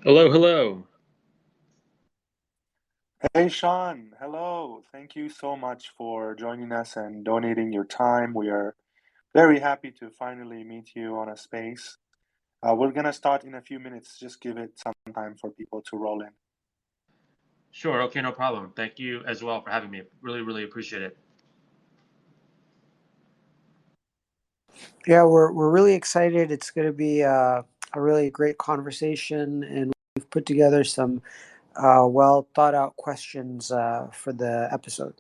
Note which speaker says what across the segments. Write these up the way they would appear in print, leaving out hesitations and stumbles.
Speaker 1: Hello, hello.
Speaker 2: Hey Sean, hello. Thank you so much for joining us and donating your time. We are very happy to finally meet you on a space. We're gonna start in a few minutes. Just give it some time for people to roll in.
Speaker 1: Sure, okay, no problem. Thank you as well for having me. Really, really appreciate it.
Speaker 3: Yeah, we're really excited. It's going to be a really great conversation, and we've put together some well thought out questions for the episode.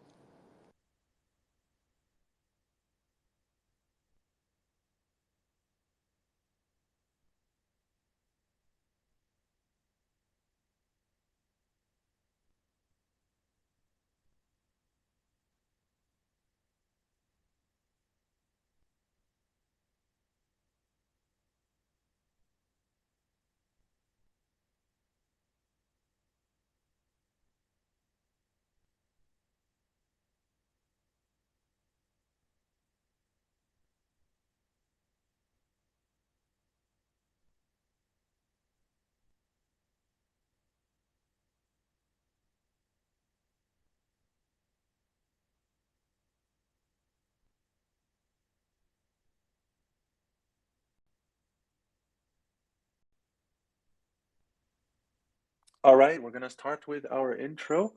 Speaker 2: All right, we're gonna start with our intro.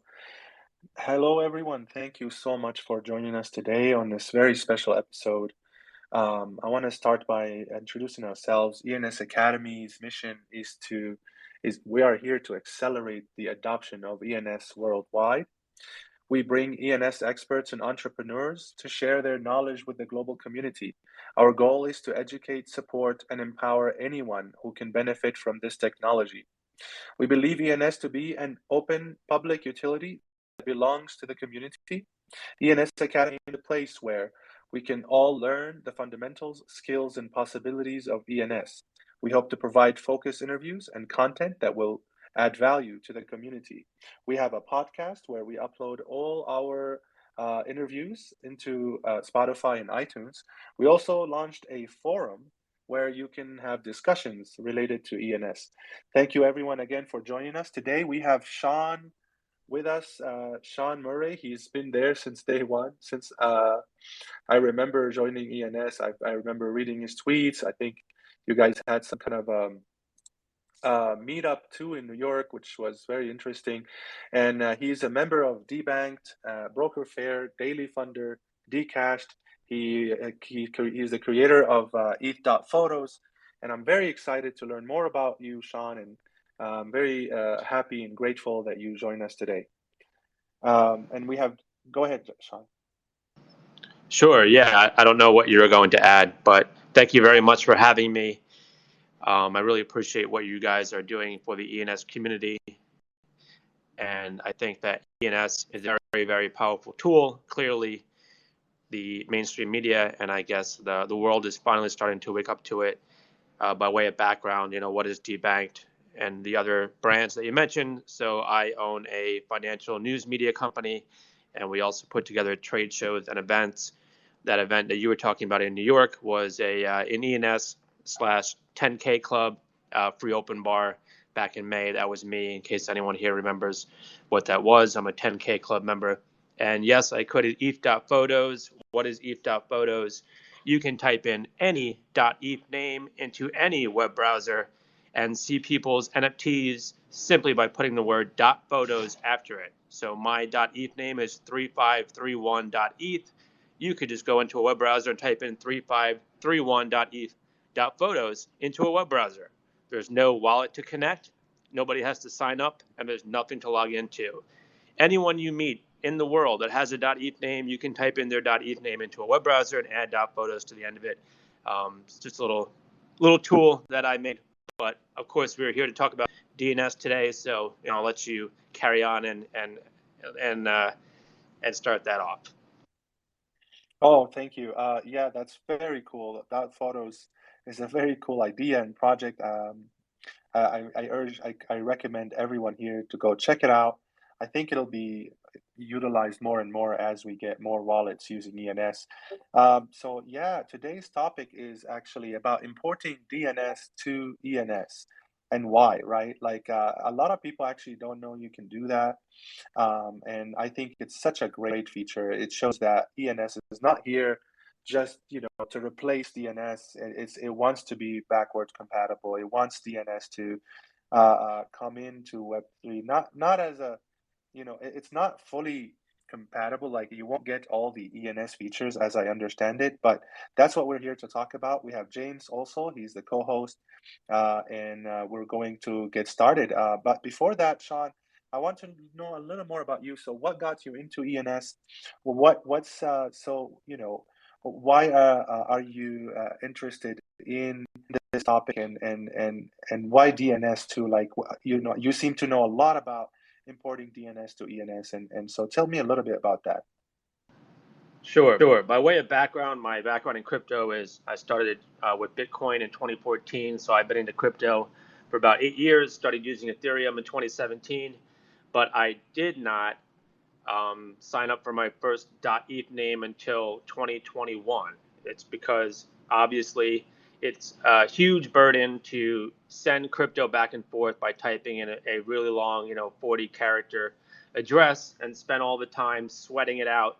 Speaker 2: Hello, everyone. Thank you so much for joining us today on this very special episode. I want to start by introducing ourselves. ENS Academy's mission is we are here to accelerate the adoption of ENS worldwide. We bring ENS experts and entrepreneurs to share their knowledge with the global community. Our goal is to educate, support, and empower anyone who can benefit from this technology. We believe ENS to be an open public utility that belongs to the community. ENS Academy is a place where we can all learn the fundamentals, skills, and possibilities of ENS. We hope to provide focused interviews and content that will add value to the community. We have a podcast where we upload all our interviews into Spotify and iTunes. We also launched a forum where you can have discussions related to ENS. Thank you, everyone, again for joining us. Today, we have Sean with us, Sean Murray. He's been there since day one, since I remember joining ENS. I remember reading his tweets. I think you guys had some kind of meetup too in New York, which was very interesting. And he's a member of Debanked, Broker Fair, Daily Funder, Dcashed. He's the creator of ETH.photos. And I'm very excited to learn more about you, Sean, and I'm very happy and grateful that you join us today. And we have, go ahead, Sean.
Speaker 1: Sure, yeah, I don't know what you're going to add, but thank you very much for having me. I really appreciate what you guys are doing for the ENS community. And I think that ENS is a very, very powerful tool. Clearly, the mainstream media and I guess the world is finally starting to wake up to it. By way of background, what is Debanked and the other brands that you mentioned. So I own a financial news media company, and we also put together trade shows and events. That event that you were talking about in New York was an ENS slash 10K club, free open bar back in May. That was me, in case anyone here remembers what that was. I'm a 10K club member. And yes, I created ETH.photos. What is ETH.photos? You can type in any .eth name into any web browser and see people's NFTs simply by putting the word .photos after it. So my .eth name is 3531.eth. You could just go into a web browser and type in 3531.eth.photos into a web browser. There's no wallet to connect, nobody has to sign up, and there's nothing to log into. Anyone you meet in the world that has a .eth name, you can type in their .eth name into a web browser and add .photos to the end of it. It's just a little tool that I made. But of course, we're here to talk about DNS today, so I'll let you carry on and start that off.
Speaker 2: Oh, thank you. Yeah, that's very cool. That photos is a very cool idea and project. I recommend everyone here to go check it out. I think it'll be utilized more and more as we get more wallets using ENS. So yeah, today's topic is actually about importing DNS to ENS. and why, right? Like a lot of people actually don't know you can do that. And I think it's such a great feature. It shows that ENS is not here just to replace DNS. It wants to be backwards compatible. It wants DNS to come into Web3, not as a it's not fully compatible. Like you won't get all the ENS features as I understand it, but that's what we're here to talk about. We have James also, he's the co-host, and we're going to get started. But before that, Sean, I want to know a little more about you. So what got you into ENS? Well, what's why are you interested in this topic, and why DNS too? Like you seem to know a lot about importing DNS to ENS, and so tell me a little bit about that.
Speaker 1: Sure. By way of background, my background in crypto is I started with Bitcoin in 2014. So I've been into crypto for about 8 years, started using Ethereum in 2017, but I did not sign up for my first .eth name until 2021. It's because obviously it's a huge burden to send crypto back and forth by typing in a really long, 40 character address and spend all the time sweating it out,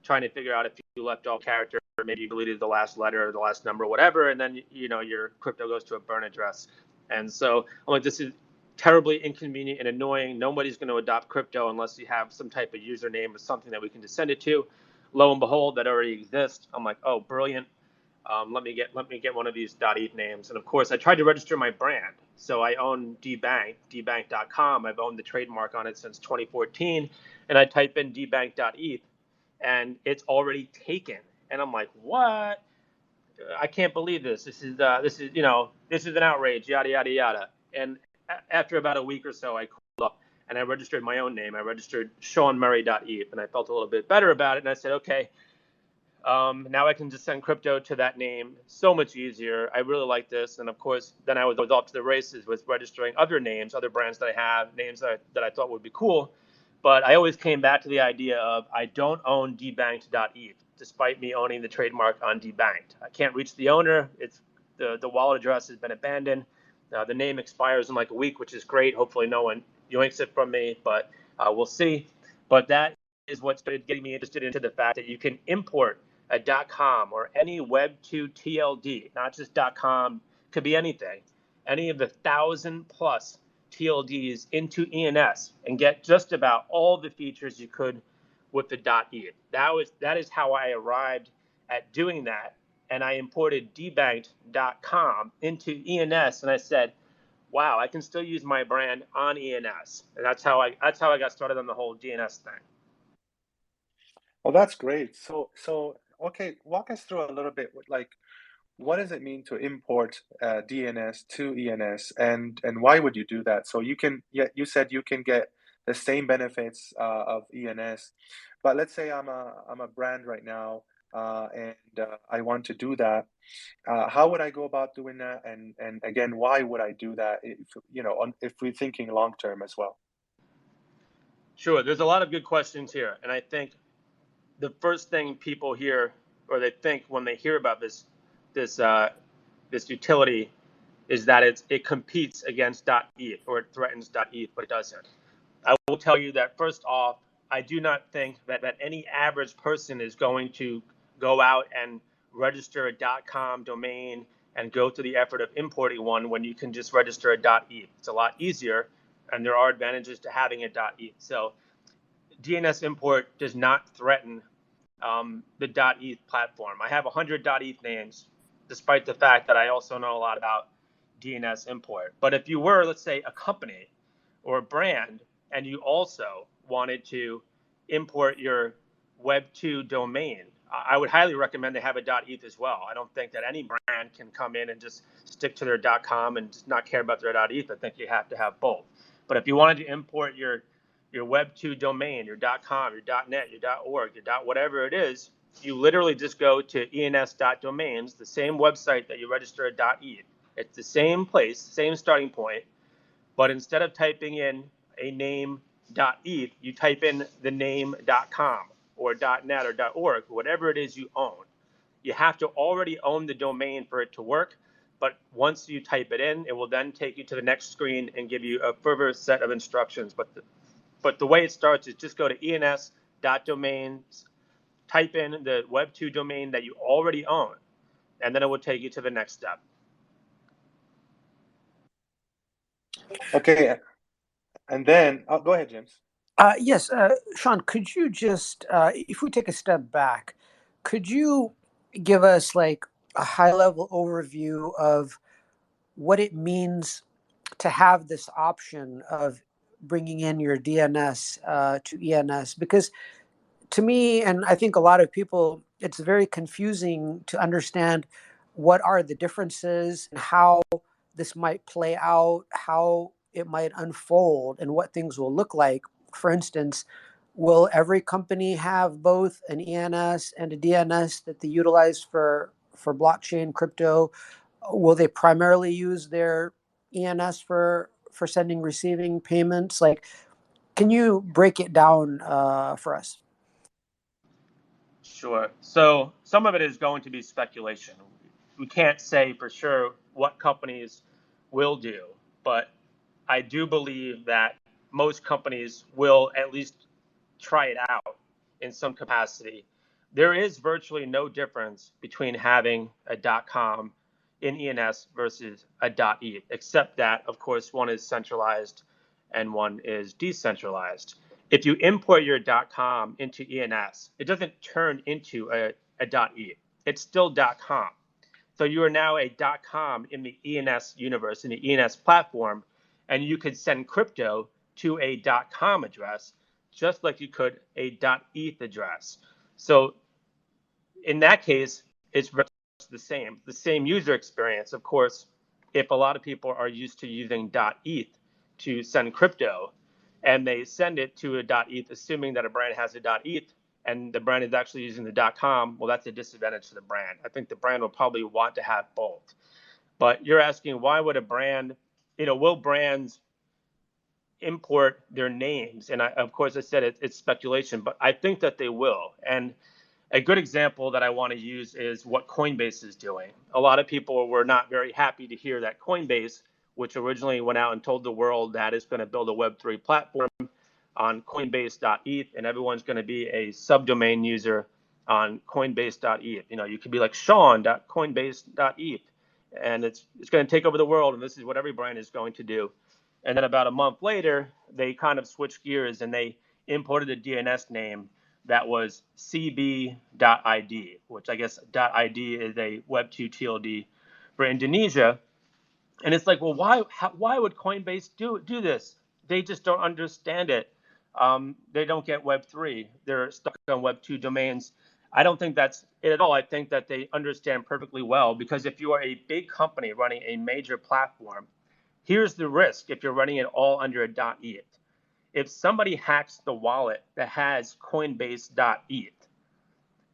Speaker 1: trying to figure out if you left off character, or maybe you deleted the last letter or the last number, whatever, and then your crypto goes to a burn address. And so I'm like, this is terribly inconvenient and annoying. Nobody's going to adopt crypto unless you have some type of username or something that we can just send it to. Lo and behold, that already exists. I'm like, oh, brilliant. Let me get one of these .eth names. And of course, I tried to register my brand. So I own dbank, dbank.com. I've owned the trademark on it since 2014. And I type in dbank.eth, and it's already taken. And I'm like, what? I can't believe this. This is an outrage, yada, yada, yada. And after about a week or so, I called up and I registered my own name. I registered SeanMurray.eth, and I felt a little bit better about it. And I said, okay, now I can just send crypto to that name. So much easier. I really like this. And of course, then I was off to the races with registering other names, other brands that I have, names that I thought would be cool. But I always came back to the idea of I don't own debanked.eth, despite me owning the trademark on debanked. I can't reach the owner. It's the wallet address has been abandoned. The name expires in like a week, which is great. Hopefully no one yoinks it from me, but we'll see. But that is what started getting me interested into the fact that you can import a .com or any Web2 TLD, not just .com, could be anything, any of the 1,000+ TLDs into ENS and get just about all the features you could with the .eth. That is how I arrived at doing that. And I imported debanked.com into ENS, and I said, wow, I can still use my brand on ENS. And that's how I got started on the whole DNS thing.
Speaker 2: Well, that's great. So okay, walk us through a little bit. Like, what does it mean to import DNS to ENS, and why would you do that? So you said you can get the same benefits of ENS, but let's say I'm a brand right now, and I want to do that. How would I go about doing that? And again, why would I do that? If we're thinking long term as well.
Speaker 1: Sure, there's a lot of good questions here, and I think the first thing people hear, or they think when they hear about this utility, is that it competes against .eth or it threatens .eth, but it doesn't. I will tell you that first off, I do not think that any average person is going to go out and register a .com domain and go through the effort of importing one when you can just register a .eth. It's a lot easier, and there are advantages to having a .eth. So DNS import does not threaten the .eth platform. I have 100 .eth names, despite the fact that I also know a lot about DNS import. But if you were, let's say, a company or a brand, and you also wanted to import your Web2 domain, I would highly recommend they have a .eth as well. I don't think that any brand can come in and just stick to their .com and just not care about their .eth. I think you have to have both. But if you wanted to import your Web2 domain, your .com, your .net, your .org, your whatever it is, you literally just go to ens.domains, the same website that you register a .eth. It's the same place, same starting point, but instead of typing in a name .eth, you type in the name .com or .net or .org, whatever it is you own. You have to already own the domain for it to work, But once you type it in, it will then take you to the next screen and give you a further set of instructions. But the way it starts is just go to ens.domains, type in the Web2 domain that you already own, and then it will take you to the next step.
Speaker 2: Okay, and then go ahead, James.
Speaker 3: Yes, Sean, could you just, if we take a step back, could you give us like a high level overview of what it means to have this option of bringing in your DNS to ENS? Because to me, and I think a lot of people, it's very confusing to understand what are the differences and how this might play out, how it might unfold, and what things will look like. For instance, will every company have both an ENS and a DNS that they utilize for blockchain crypto? Will they primarily use their ENS for sending receiving payments? Like, can you break it down for us?
Speaker 1: Sure. So some of it is going to be speculation. We can't say for sure what companies will do, but I do believe that most companies will at least try it out in some capacity. There is virtually no difference between having a .com in ENS versus a .eth, except that, of course, one is centralized and one is decentralized. If you import your .com into ENS, it doesn't turn into a .eth. It's still .com. So you are now a .com in the ENS universe, in the ENS platform, and you could send crypto to a .com address just like you could a .eth address. So in that case, it's the same user experience. Of course, if a lot of people are used to using .eth to send crypto, and they send it to a .eth, assuming that a brand has a .eth, and the brand is actually using the .com, well, that's a disadvantage to the brand. I think the brand will probably want to have both. But you're asking, why would a brand, will brands import their names? And of course, I said it's speculation, but I think that they will. And a good example that I want to use is what Coinbase is doing. A lot of people were not very happy to hear that Coinbase, which originally went out and told the world that it's going to build a Web3 platform on Coinbase.eth, and everyone's going to be a subdomain user on Coinbase.eth. You could be like Sean.coinbase.eth, and it's going to take over the world, and this is what every brand is going to do. And then about a month later, they kind of switched gears and they imported a DNS name that was cb.id, which I guess .id is a Web2 TLD for Indonesia. And it's like, well, why would Coinbase do this? They just don't understand it. They don't get Web3. They're stuck on Web2 domains. I don't think that's it at all. I think that they understand perfectly well, because if you are a big company running a major platform, here's the risk if you're running it all under a .eth. If somebody hacks the wallet that has Coinbase.eth,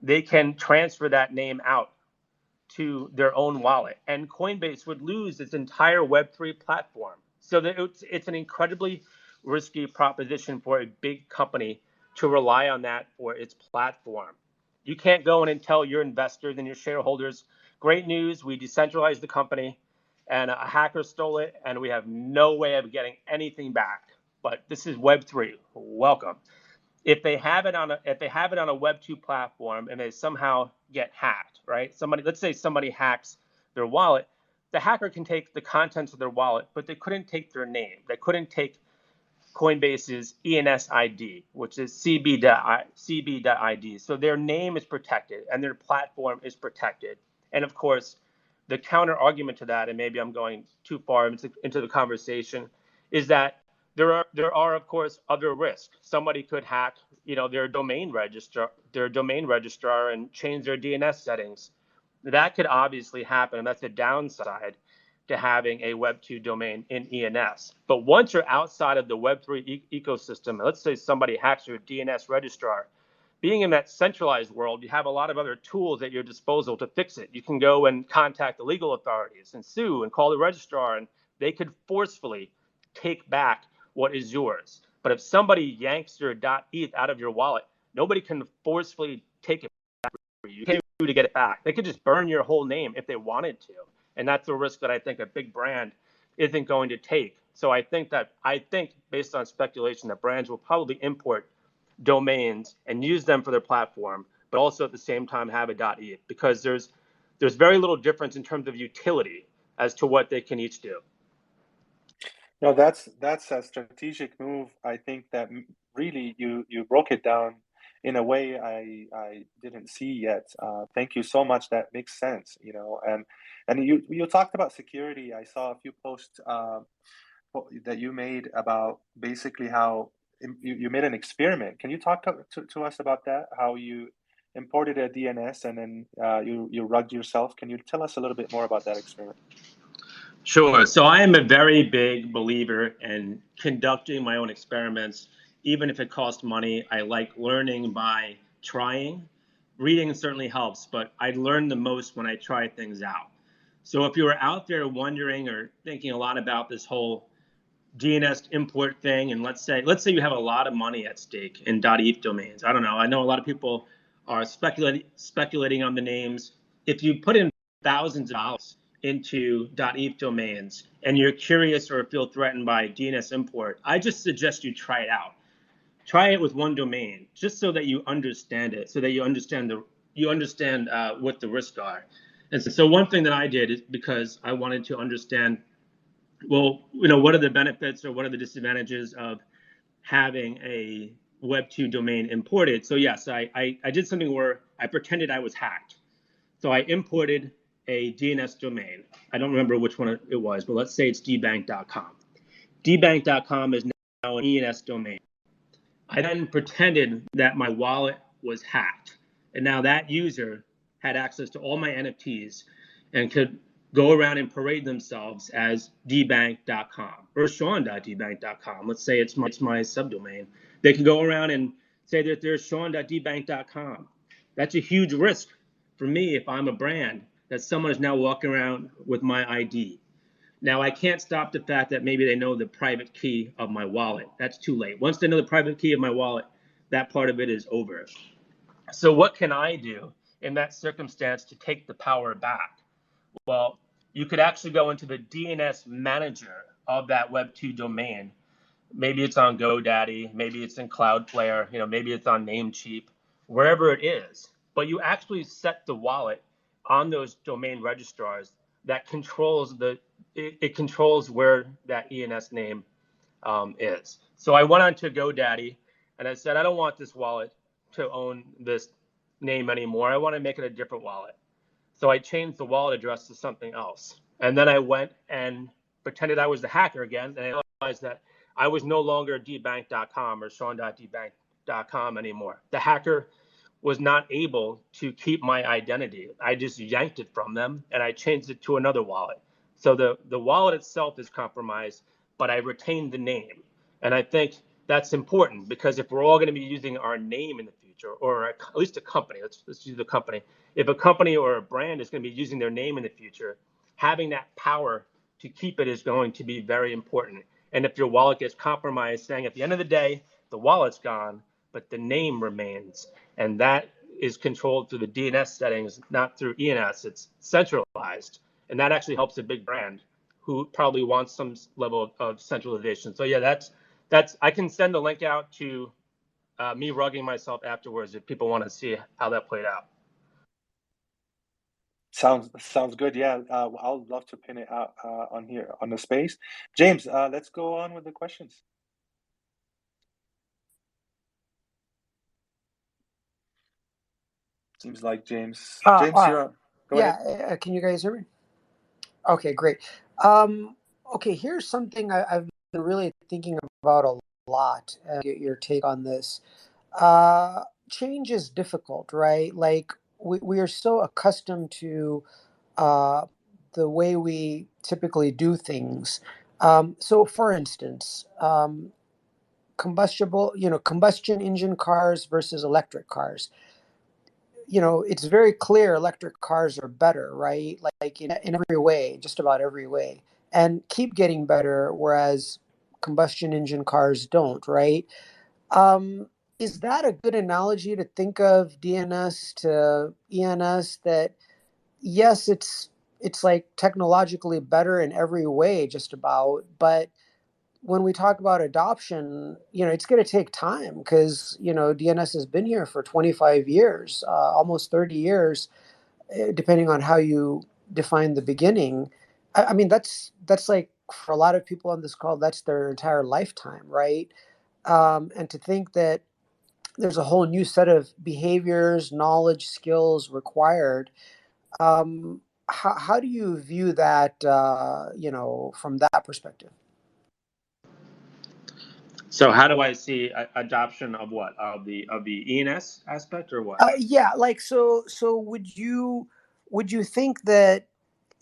Speaker 1: they can transfer that name out to their own wallet, and Coinbase would lose its entire Web3 platform. So that it's an incredibly risky proposition for a big company to rely on that for its platform. You can't go in and tell your investors and your shareholders, great news, we decentralized the company and a hacker stole it and we have no way of getting anything back. But this is Web3. Welcome. If they have it on a Web2 platform and they somehow get hacked, right? Let's say somebody hacks their wallet, the hacker can take the contents of their wallet, but they couldn't take their name. They couldn't take Coinbase's ENS ID, which is cb.id. So their name is protected and their platform is protected. And of course, the counter argument to that, and maybe I'm going too far into the conversation, is that there are of course other risks. Somebody could hack, their domain registrar and change their DNS settings. That could obviously happen, and that's a downside to having a Web2 domain in ENS. But once you're outside of the Web3 ecosystem, let's say somebody hacks your DNS registrar, being in that centralized world, you have a lot of other tools at your disposal to fix it. You can go and contact the legal authorities and sue and call the registrar, and they could forcefully take back what is yours. But if somebody yanks your .eth out of your wallet, nobody can forcefully take it back for you. You can't do to get it back. They could just burn your whole name if they wanted to. And that's a risk that I think a big brand isn't going to take. So I think based on speculation that brands will probably import domains and use them for their platform, but also at the same time have a .eth, because there's very little difference in terms of utility as to what they can each do.
Speaker 2: No, that's a strategic move. I think that really you broke it down in a way I didn't see yet. Thank you so much. That makes sense, and you talked about security. I saw a few posts that you made about basically how you made an experiment. Can you talk to us about that? How you imported a DNS and then you rugged yourself. Can you tell us a little bit more about that experiment?
Speaker 1: Sure. So I am a very big believer in conducting my own experiments, even if it costs money. I like learning by trying. Reading certainly helps, but I learn the most when I try things out. So if you are out there wondering or thinking a lot about this whole DNS import thing, and let's say you have a lot of money at stake in .eth domains. I don't know. I know a lot of people are speculating on the names. If you put in thousands of dollars into .eth domains and you're curious or feel threatened by DNS import, I just suggest you try it out. Try it with one domain, just so that you understand it, so that you understand what the risks are. And so one thing that I did is because I wanted to understand, well, what are the benefits or what are the disadvantages of having a Web 2 domain imported? So yes, I did something where I pretended I was hacked. So I imported a DNS domain. I don't remember which one it was, but let's say it's dbank.com. dbank.com is now an ENS domain. I then pretended that my wallet was hacked. And now that user had access to all my NFTs and could go around and parade themselves as dbank.com or sean.dbank.com. Let's say it's my subdomain. They can go around and say that they're sean.dbank.com. That's a huge risk for me if I'm a brand, that someone is now walking around with my ID. Now, I can't stop the fact that maybe they know the private key of my wallet. That's too late. Once they know the private key of my wallet, that part of it is over. So what can I do in that circumstance to take the power back? Well, you could actually go into the DNS manager of that Web 2 domain. Maybe it's on GoDaddy, maybe it's in Cloudflare, maybe it's on Namecheap, wherever it is. But you actually set the wallet on those domain registrars that controls it controls where that ENS name is. So I went on to GoDaddy and I said, I don't want this wallet to own this name anymore. I want to make it a different wallet. So I changed the wallet address to something else. And then I went and pretended I was the hacker again. And I realized that I was no longer dbank.com or sean.dbank.com anymore. The hacker was not able to keep my identity. I just yanked it from them and I changed it to another wallet. So the wallet itself is compromised, but I retained the name. And I think that's important because if we're all going to be using our name in the future, or at least a company, let's use the company. If a company or a brand is going to be using their name in the future, having that power to keep it is going to be very important. And if your wallet gets compromised, saying at the end of the day, the wallet's gone, but the name remains. And that is controlled through the DNS settings, not through ENS. It's centralized. And that actually helps a big brand who probably wants some level of centralization. So yeah, that's I can send a link out to me rugging myself afterwards if people want to see how that played out.
Speaker 2: Sounds good. Yeah, I'll love to pin it out on here on the space. James, let's go on with the questions. Seems like James, you're up. Go ahead.
Speaker 3: Can you guys hear me? Okay, great. Okay, here's something I've been really thinking about a lot. Get your take on this. Change is difficult, right? Like we are so accustomed to the way we typically do things. So, for instance, combustion engine cars versus electric cars. It's very clear electric cars are better, right? Like in every way, just about every way, and keep getting better, whereas combustion engine cars don't, right? Um, is that a good analogy to think of DNS to ENS? That yes, it's it's like technologically better in every way, just about. But when we talk about adoption, it's going to take time because, DNS has been here for 25 years, almost 30 years, depending on how you define the beginning. I mean, that's like for a lot of people on this call, that's their entire lifetime, right? And to think that there's a whole new set of behaviors, knowledge, skills required. How do you view that, from that perspective?
Speaker 1: So how do I see adoption of what? Of the ENS aspect or what?
Speaker 3: Yeah, like so would you think that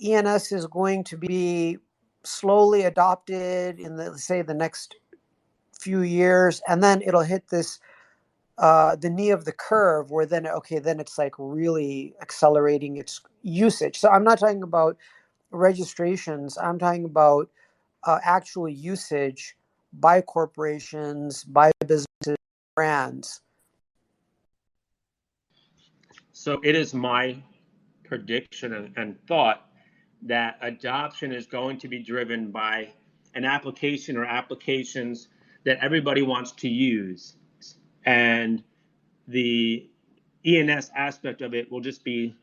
Speaker 3: ENS is going to be slowly adopted in the next few years, and then it'll hit this the knee of the curve where then it's like really accelerating its usage. So I'm not talking about registrations. I'm talking about actual usage by corporations, by businesses, brands.
Speaker 1: So it is my prediction and thought that adoption is going to be driven by an application or applications that everybody wants to use. And the ENS aspect of it will just be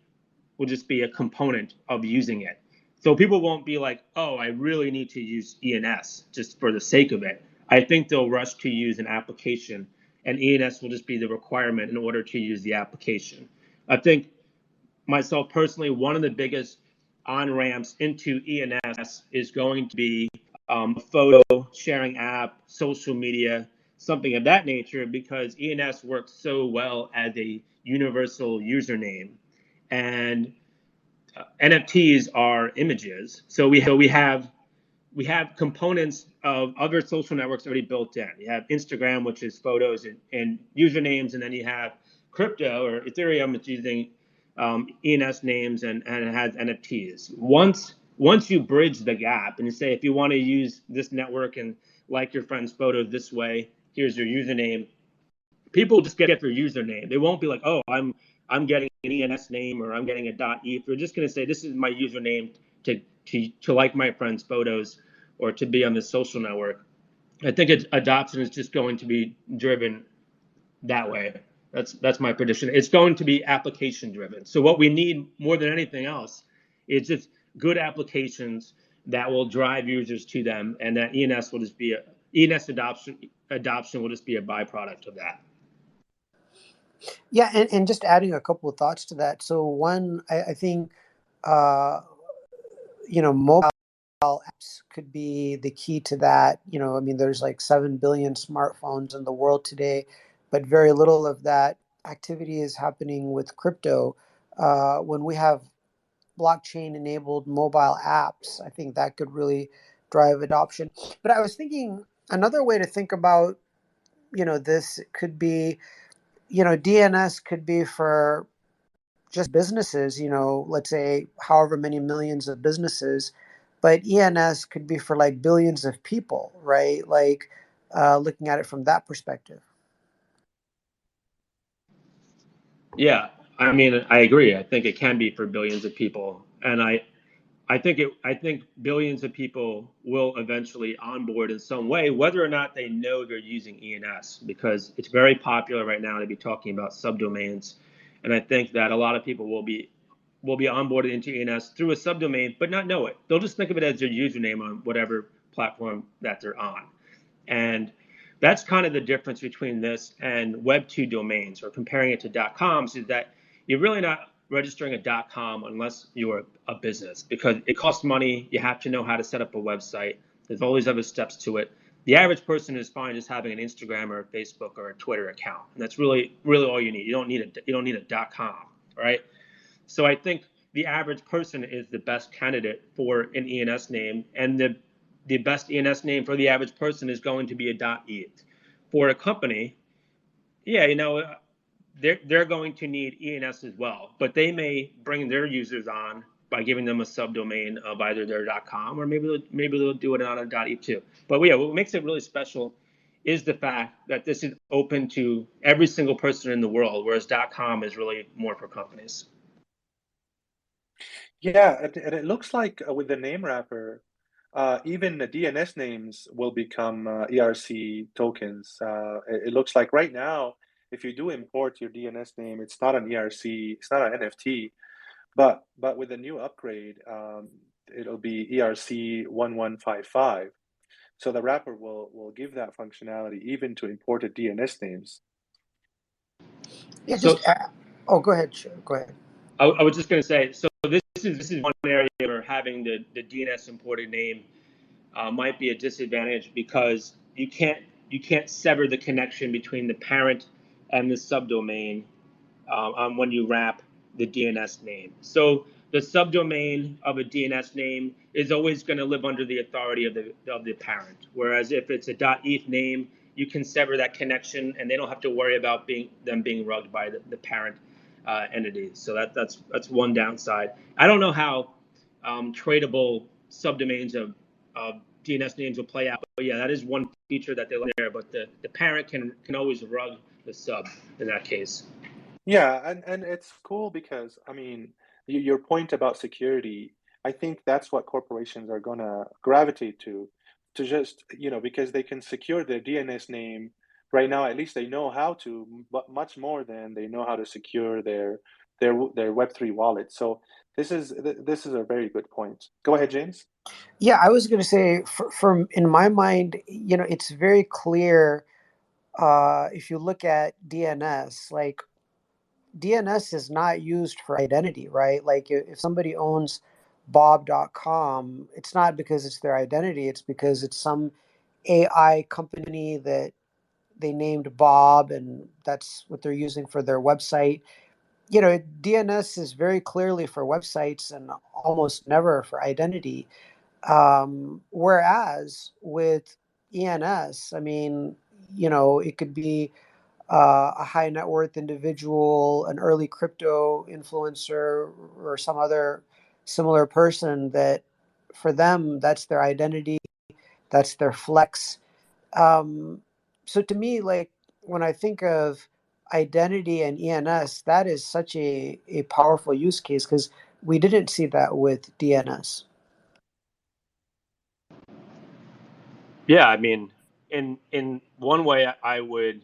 Speaker 1: a component of using it. So people won't be like, oh, I really need to use ENS just for the sake of it. I think they'll rush to use an application, and ENS will just be the requirement in order to use the application. I think myself personally, one of the biggest on ramps into ENS is going to be a photo sharing app, social media, something of that nature, because ENS works so well as a universal username. And NFTs are images. So we have components of other social networks already built in. You have Instagram, which is photos and usernames, and then you have crypto or Ethereum, it's using ENS names and it has NFTs. Once you bridge the gap and you say, if you want to use this network and like your friend's photos this way, here's your username. People just get their username. They won't be like, oh, I'm getting an ENS name or I'm getting a .eth. They're just going to say, this is my username to like my friend's photos or to be on this social network. I think adoption is just going to be driven that way. That's my prediction. It's going to be application driven. So what we need more than anything else is just good applications that will drive users to them, and that ENS adoption will just be a byproduct of that.
Speaker 3: Yeah, and just adding a couple of thoughts to that. So one, I think, uh, mobile apps could be the key to that. I mean, there's like 7 billion smartphones in the world today, but very little of that activity is happening with crypto. When we have blockchain enabled mobile apps, I think that could really drive adoption. But I was thinking another way to think about, this could be, DNS could be for just businesses, let's say however many millions of businesses, but ENS could be for like billions of people, right? Like looking at it from that perspective.
Speaker 1: Yeah, I mean, I agree. I think it can be for billions of people, and I think billions of people will eventually onboard in some way, whether or not they know they're using ENS, because it's very popular right now to be talking about subdomains, and I think that a lot of people will be onboarded into ENS through a subdomain, but not know it. They'll just think of it as their username on whatever platform that they're on. And that's kind of the difference between this and Web 2 domains, or comparing it to .coms, is that you're really not registering a .com unless you're a business, because it costs money. You have to know how to set up a website. There's all these other steps to it. The average person is fine just having an Instagram or a Facebook or a Twitter account, and that's really all you need. You don't need a .com, right? So I think the average person is the best candidate for an ENS name, and the best ENS name for the average person is going to be a .eth. For a company, yeah, they're going to need ENS as well, but they may bring their users on by giving them a subdomain of either their .com, or maybe they'll do it on a .eth too. But yeah, what makes it really special is the fact that this is open to every single person in the world, whereas .com is really more for companies.
Speaker 2: Yeah, and it looks like with the name wrapper, even the DNS names will become ERC tokens. It looks like right now, if you do import your DNS name, it's not an ERC, it's not an NFT, but with the new upgrade, it'll be ERC 1155. So the wrapper will give that functionality even to imported DNS names.
Speaker 3: Yeah,
Speaker 1: So
Speaker 3: go ahead. Go ahead.
Speaker 1: I was just going to say, so this is one area where having the DNS imported name might be a disadvantage because you can't sever the connection between the parent and the subdomain on when you wrap the DNS name. So the subdomain of a DNS name is always going to live under the authority of the parent. Whereas if it's a .eth name, you can sever that connection, and they don't have to worry about them being rugged by the parent entity. So that's one downside. I don't know how tradable subdomains of DNS names will play out, but yeah, that is one feature that they like there. But the parent can always rug the sub in that case.
Speaker 2: Yeah, and it's cool because I mean, your point about security, I think that's what corporations are gonna gravitate to just, because they can secure their DNS name right now. At least they know how to, but much more than they know how to secure their Web3 wallet. So this is a very good point. Go ahead, James.
Speaker 3: Yeah, I was going to say, from in my mind, it's very clear. If you look at DNS, like DNS is not used for identity, right? Like if somebody owns Bob.com, it's not because it's their identity, it's because it's some AI company that they named Bob, and that's what they're using for their website. DNS is very clearly for websites and almost never for identity. Whereas with ENS, I mean, it could be a high net worth individual, an early crypto influencer, or some other similar person that for them, that's their identity, that's their flex. Um, so to me, like when I think of identity and ENS, that is such a powerful use case because we didn't see that with DNS.
Speaker 1: Yeah, I mean, in one way, I would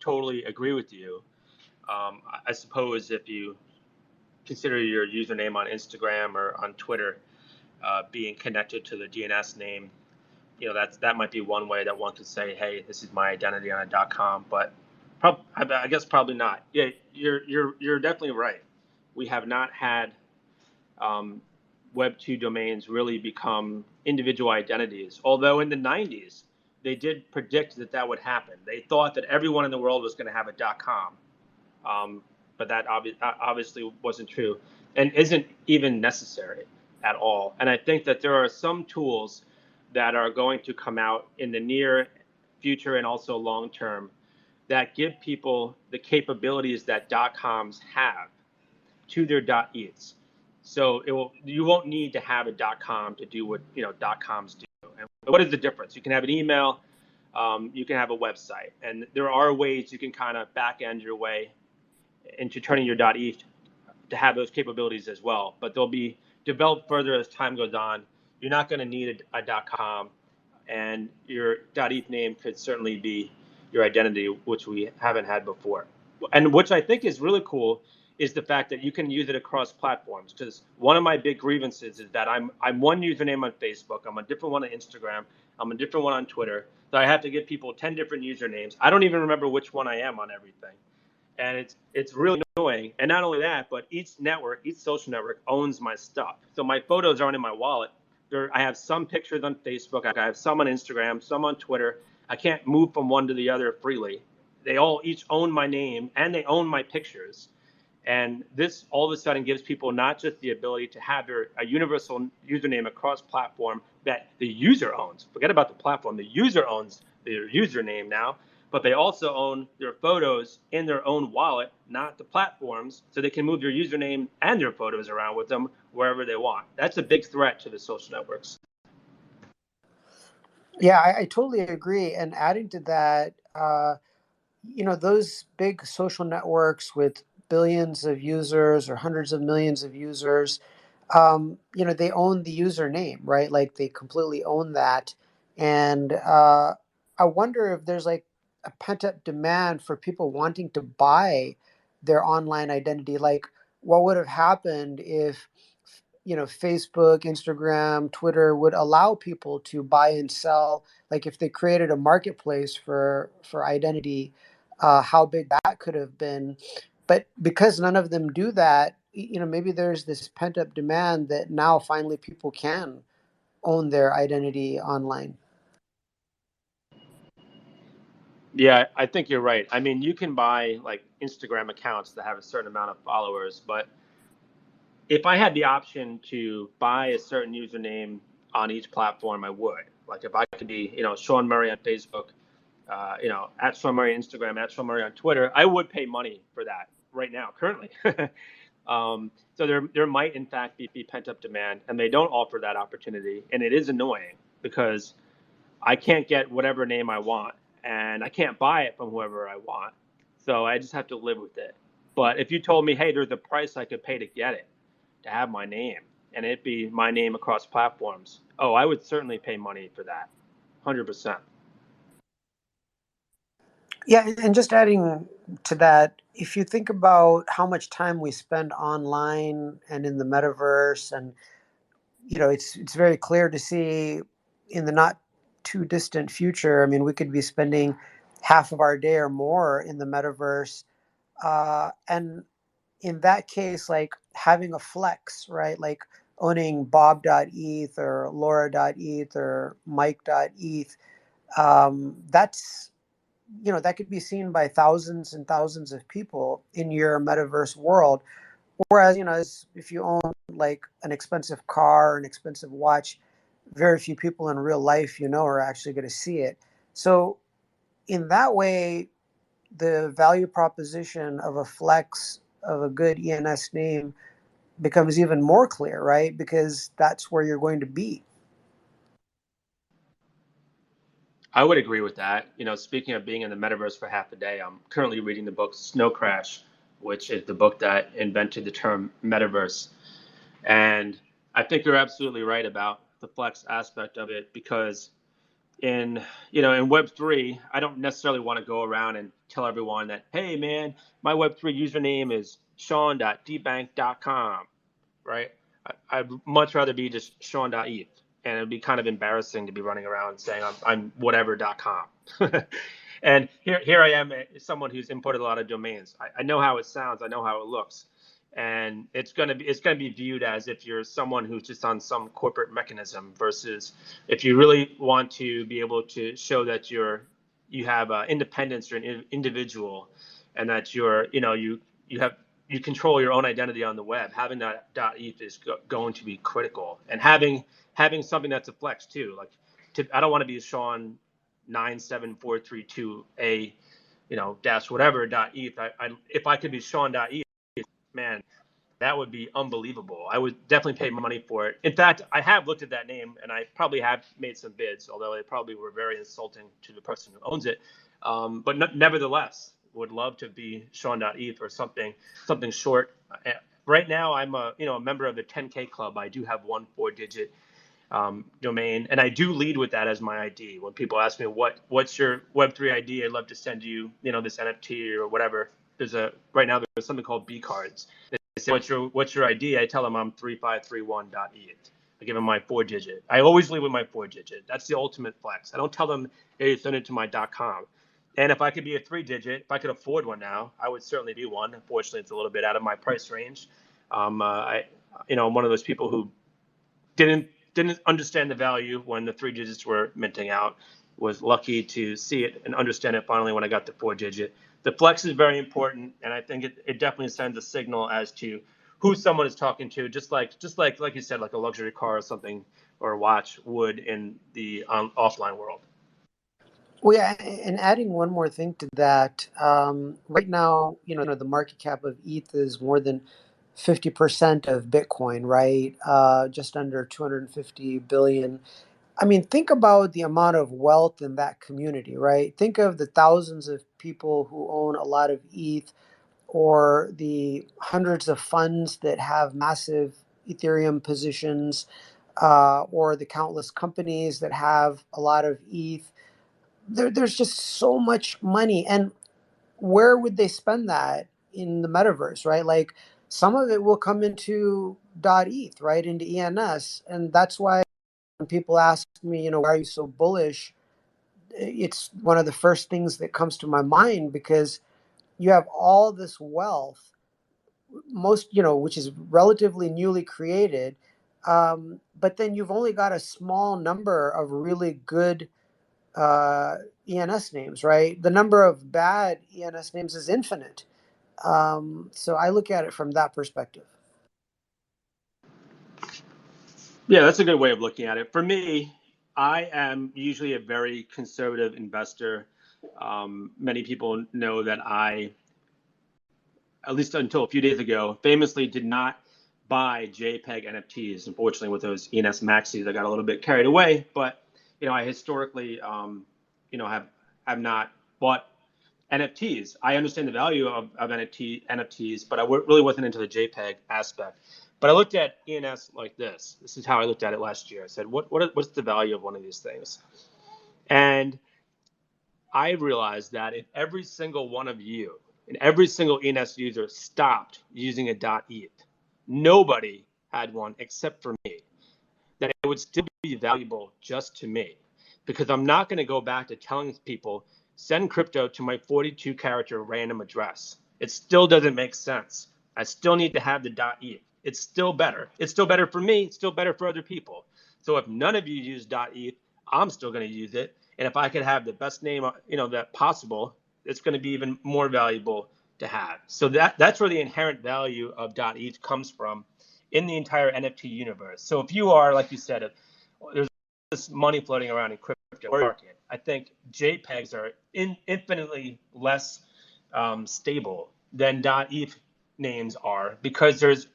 Speaker 1: totally agree with you. I suppose if you consider your username on Instagram or on Twitter being connected to the DNS name, that might be one way that one could say, "Hey, this is my identity on a .com." But I guess probably not. Yeah, you're definitely right. We have not had um, Web 2 domains really become individual identities. Although in the 90s, they did predict that would happen. They thought that everyone in the world was going to have a .com, but that obviously wasn't true and isn't even necessary at all. And I think that there are some tools that are going to come out in the near future and also long term that give people the capabilities that .coms have to their .eths. So you won't need to have a .com to do what .coms do. And what is the difference? You can have an email, you can have a website, and there are ways you can kind of back end your way into turning your .eth to have those capabilities as well. But they'll be developed further as time goes on. You're not going to need a .com, and your .eth name could certainly be your identity, which we haven't had before. And which I think is really cool is the fact that you can use it across platforms. Because one of my big grievances is that I'm one username on Facebook, I'm a different one on Instagram, I'm a different one on Twitter. So I have to give people 10 different usernames. I don't even remember which one I am on everything, and it's really annoying. And not only that, but each social network owns my stuff. So my photos aren't in my wallet. I have some pictures on Facebook. I have some on Instagram, some on Twitter. I can't move from one to the other freely. They all each own my name and they own my pictures. And this all of a sudden gives people not just the ability to have a universal username across platform that the user owns. Forget about the platform. The user owns their username now, but they also own their photos in their own wallet, not the platforms, so they can move their username and their photos around with them wherever they want. That's a big threat to the social networks.
Speaker 3: Yeah, I totally agree. And adding to that, those big social networks with billions of users or hundreds of millions of users, they own the username, right? Like they completely own that. And I wonder if there's like a pent up demand for people wanting to buy their online identity. Like, what would have happened if, Facebook, Instagram, Twitter would allow people to buy and sell? Like, if they created a marketplace for identity, how big that could have been. But because none of them do that, maybe there's this pent up demand that now finally people can own their identity online.
Speaker 1: Yeah, I think you're right. I mean, you can buy like Instagram accounts that have a certain amount of followers, but if I had the option to buy a certain username on each platform, I would. Like if I could be, Sean Murray on Facebook, at Sean Murray on Instagram, at Sean Murray on Twitter, I would pay money for that right now, currently. So there might in fact be pent up demand, and they don't offer that opportunity, and it is annoying because I can't get whatever name I want, and I can't buy it from whoever I want. So I just have to live with it. But if you told me, hey, there's a price I could pay to get it, to have my name, and it be my name across platforms, oh, I would certainly pay money for that, 100%.
Speaker 3: Yeah, and just adding to that, if you think about how much time we spend online and in the metaverse, and it's very clear to see in the not too distant future. I mean, we could be spending half of our day or more in the metaverse, and in that case, like having a flex, right? Like owning bob.eth or laura.eth or mike.eth, that's, that could be seen by thousands and thousands of people in your metaverse world. Whereas, if you own like an expensive car, an expensive watch, very few people in real life, are actually going to see it. So in that way, the value proposition of a flex of a good ENS name becomes even more clear, right? Because that's where you're going to be.
Speaker 1: I would agree with that. Speaking of being in the metaverse for half a day, I'm currently reading the book Snow Crash, which is the book that invented the term metaverse. And I think you're absolutely right about the flex aspect of it because in Web3, I don't necessarily want to go around and tell everyone that, hey man, my Web3 username is sean.dbank.com, right? I'd much rather be just sean.eth, and it'd be kind of embarrassing to be running around saying I'm whatever.com. And here I am, someone who's imported a lot of domains. I know how it sounds, I know how it looks, and it's gonna be viewed as if you're someone who's just on some corporate mechanism versus if you really want to be able to show that you have independence, you're an individual, and that you control your own identity on the web. Having that .eth is going to be critical, and having something that's a flex too. Like, I don't want to be Sean 97432A, dash whatever .eth. If I could be Sean .eth, man, that would be unbelievable. I would definitely pay money for it. In fact, I have looked at that name, and I probably have made some bids, although they probably were very insulting to the person who owns it. But nevertheless, would love to be Sean.eth or something short. Right now, I'm a member of the 10K club. I do have one 4-digit domain, and I do lead with that as my ID. When people ask me what's your Web3 ID, I'd love to send you this NFT or whatever. Right now there's something called B cards. They say what's your ID? I tell them I'm 3531.eth. I give them my 4-digit. I always lead with my 4-digit. That's the ultimate flex. I don't tell them, hey, send it to my .com. And if I could be a 3-digit, if I could afford one now, I would certainly be one. Unfortunately, it's a little bit out of my price range. I'm one of those people who didn't understand the value when the 3 digits were minting out. Was lucky to see it and understand it finally when I got the 4-digit. The flex is very important, and I think it definitely sends a signal as to who someone is talking to, just like you said, like a luxury car or something or a watch would in the offline world.
Speaker 3: Well, yeah, and adding one more thing to that, right now, the market cap of ETH is more than 50% of Bitcoin, right? Just under 250 billion. I mean, think about the amount of wealth in that community, right? Think of the thousands of people who own a lot of ETH, or the hundreds of funds that have massive Ethereum positions, or the countless companies that have a lot of ETH. There's just so much money. And where would they spend that in the metaverse, right? Like some of it will come into .eth, right, into ENS. And that's why when people ask me, why are you so bullish? It's one of the first things that comes to my mind, because you have all this wealth, most, which is relatively newly created. But then you've only got a small number of really good ENS names, right? The number of bad ENS names is infinite. So I look at it from that perspective.
Speaker 1: Yeah, that's a good way of looking at it. For me, I am usually a very conservative investor. Many people know that I, at least until a few days ago, famously did not buy JPEG NFTs. Unfortunately, with those ENS maxis, I got a little bit carried away. But I historically, have not bought NFTs. I understand the value of NFTs, but I really wasn't into the JPEG aspect. But I looked at ENS like this. This is how I looked at it last year. I said, what's the value of one of these things? And I realized that if every single one of you and every single ENS user stopped using a .eth, nobody had one except for me, that it would still be valuable just to me, because I'm not going to go back to telling people send crypto to my 42-character random address. It still doesn't make sense. I still need to have the .eth. It's still better. It's still better for me. It's still better for other people. So if none of you use .eth, I'm still going to use it. And if I could have the best name, that possible, it's going to be even more valuable to have. So that's where the inherent value of .eth comes from in the entire NFT universe. So if you are, like you said, there's this money floating around in crypto market, I think JPEGs are infinitely less stable than .eth names are, because there's